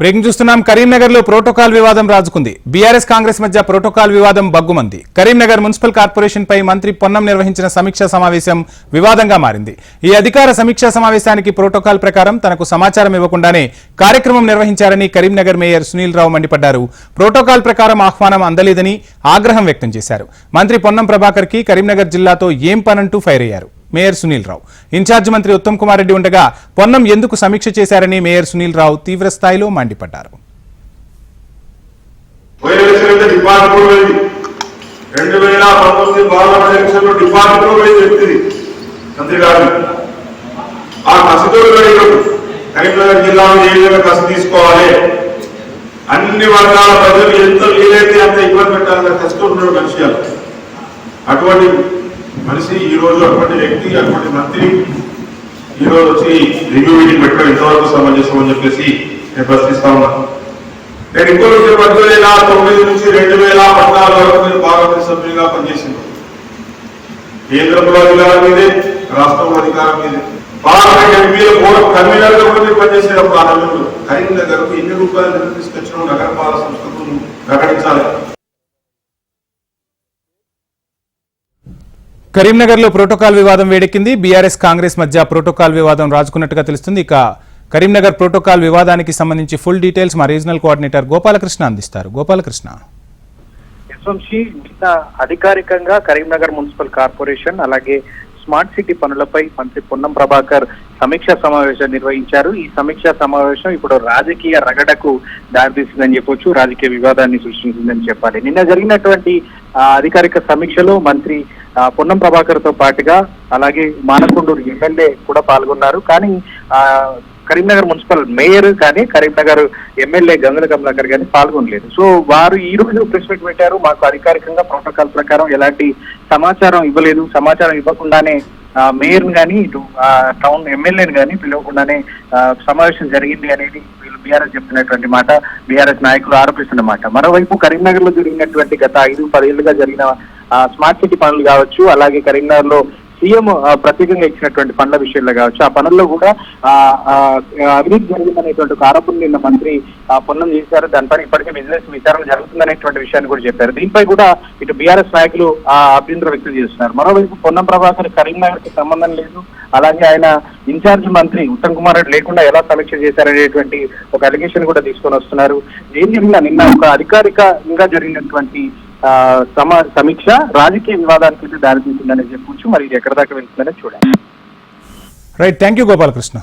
Breaking చూస్తున్నాం. కరీంనగర్ లో protocol వివాదం రాజుకుంది. బీఆర్ఎస్ కాంగ్రెస్ మధ్య ప్రోటోకాల్ వివాదం బగ్గుమంది. కరీంనగర్ మున్సిపల్ కార్పొరేషన్ పై మంత్రి పొన్నం నిర్వహించిన సమీక్షా సమావేశం వివాదంగా మారింది. ఈ అధికార సమీక్షా సమావేశానికి ప్రోటోకాల్ ప్రకారం తనకు సమాచారం ఇవ్వకుండానే కార్యక్రమం నిర్వహించారని కరీంనగర్ మేయర్ సునీల్ రావు మండిపడ్డారు. ప్రోటోకాల్ ప్రకారం ఆహ్వానం అందలేదని ఆగ్రహం వ్యక్తం చేశారు. మంత్రి పొన్నం ప్రభాకర్ కి కరీంనగర్ జిల్లాతో ఏం పనంటూ ఫైర్ అయ్యారు మేయర్ సునీల్ రావు. ఇన్ఛార్జ్ మంత్రి ఉత్తమ్ కుమార్ రెడ్డి ఉండగా పొన్నం ఎందుకు సమీక్ష చేశారని మేయర్ సునీల్ రావు తీవ్ర స్థాయిలో మండిపడ్డారు. అన్ని వర్గాల ప్రజలు ఎంత వీలైతే అంత ఇబ్బంది పెట్టాలని కష్టపడుతున్నాడు మనిషి. అటువంటి మనిషి ఈ రోజు అటువంటి వ్యక్తి అటువంటి మంత్రి ఈ రోజు వచ్చి రివ్యూ మీటింగ్ పెట్టడం ఎంతవరకు సమంజసం అని చెప్పేసి నేను ప్రశ్నిస్తా ఉన్నాను. నేను ఇంకో విషయం 2009 నుంచి 2014 వరకు నేను పార్లమెంట్ సభ్యులుగా పనిచేసింది. కేంద్రంలో అధికారం మీదే, రాష్ట్రంలో అధికారం మీదే. పార్లమెంట్ ఎంపీల కూడా కన్వీనర్ గా కూడా పనిచేసేటప్పుడు ఆ నెలలు కరీంనగర్ ఎన్ని రూపాయలు తీసుకొచ్చిన నగరపాలక సంస్థకు ప్రకటించాలి. కరీంనగర్ లో ప్రోటోకాల్ వివాదం వేడెక్కింది. బీఆర్ఎస్ కాంగ్రెస్ మధ్య ప్రోటోకాల్ వివాదం రాజుకున్నట్టుగా తెలుస్తుంది. ఇక కరీంనగర్ ప్రోటోకాల్ వివాదానికి సంబంధించి ఫుల్ డీటెయిల్స్ మా రీజనల్ కోఆర్డినేటర్ గోపాలకృష్ణ అందిస్తారు. గోపాలకృష్ణ. నిన్న అధికారికంగా కరీంనగర్ మున్సిపల్ కార్పొరేషన్ అలాగే స్మార్ట్ సిటీ పనులపై మంత్రి పొన్నం ప్రభాకర్ సమీక్షా సమావేశం నిర్వహించారు. ఈ సమీక్షా సమావేశం ఇప్పుడు రాజకీయ రగడకు దారితీసిందని చెప్పొచ్చు, రాజకీయ వివాదాన్ని సృష్టించిందని చెప్పాలి. నిన్న జరిగినటువంటి అధికారిక సమీక్షలో మంత్రి పొన్నం ప్రభాకర్ తో పాటుగా అలాగే మానకొండూరు ఎమ్మెల్యే కూడా పాల్గొన్నారు. కానీ కరీంనగర్ మున్సిపల్ మేయర్ కానీ కరీంనగర్ ఎమ్మెల్యే గంగుల కమలాకర్ కానీ పాల్గొనలేదు. సో వారు ఈ రోజు ప్రెస్ మీట్ పెట్టారు. మాకు అధికారికంగా ప్రోటోకాల్ ప్రకారం ఎలాంటి సమాచారం ఇవ్వలేదు, సమాచారం ఇవ్వకుండానే మేయర్ గానీ ఇటు టౌన్ ఎమ్మెల్యేని కానీ పిలవకుండానే సమావేశం జరిగింది అనేది వీళ్ళు బీఆర్ఎస్ చెప్తున్నటువంటి మాట, బీఆర్ఎస్ నాయకులు ఆరోపిస్తున్నమాట. మరోవైపు కరీంనగర్ లో జరిగినటువంటి గత 5-10 ఏళ్లుగా జరిగిన స్మార్ట్ సిటీ పనులు కావచ్చు, అలాగే కరీంనగర్ లో సీఎం ప్రత్యేకంగా ఇచ్చినటువంటి పనుల విషయంలో కావచ్చు, ఆ పనుల్లో కూడా అవినీతి జరిగిందనేటువంటి ఒక ఆరోపణ నిన్న మంత్రి పొన్నం చేశారు. దానిపైన ఇప్పటికే బిజినెస్ విచారణ జరుగుతుందనేటువంటి విషయాన్ని కూడా చెప్పారు. దీనిపై కూడా ఇటు బీఆర్ఎస్ నాయకులు అభ్యంతరం వ్యక్తం చేస్తున్నారు. మరోవైపు పొన్నం ప్రభాకర్ కరీంనగర్ కి సంబంధం లేదు, అలాగే ఆయన ఇన్ఛార్జ్ మంత్రి ఉత్తమ్ కుమార్ రెడ్డి లేకుండా ఎలా సమీక్ష చేశారనేటువంటి ఒక అలిగేషన్ కూడా తీసుకొని వస్తున్నారు. ఏం జరిగినా నిన్న ఒక అధికారికంగా జరిగినటువంటి సమీక్ష రాజకీయ వివాదానికి దారితీసిందని చెప్పొచ్చు. మరి ఇది ఎక్కడ దాకా వెళ్తుందనే చూడాలి. Right, thank you Gopalakrishna.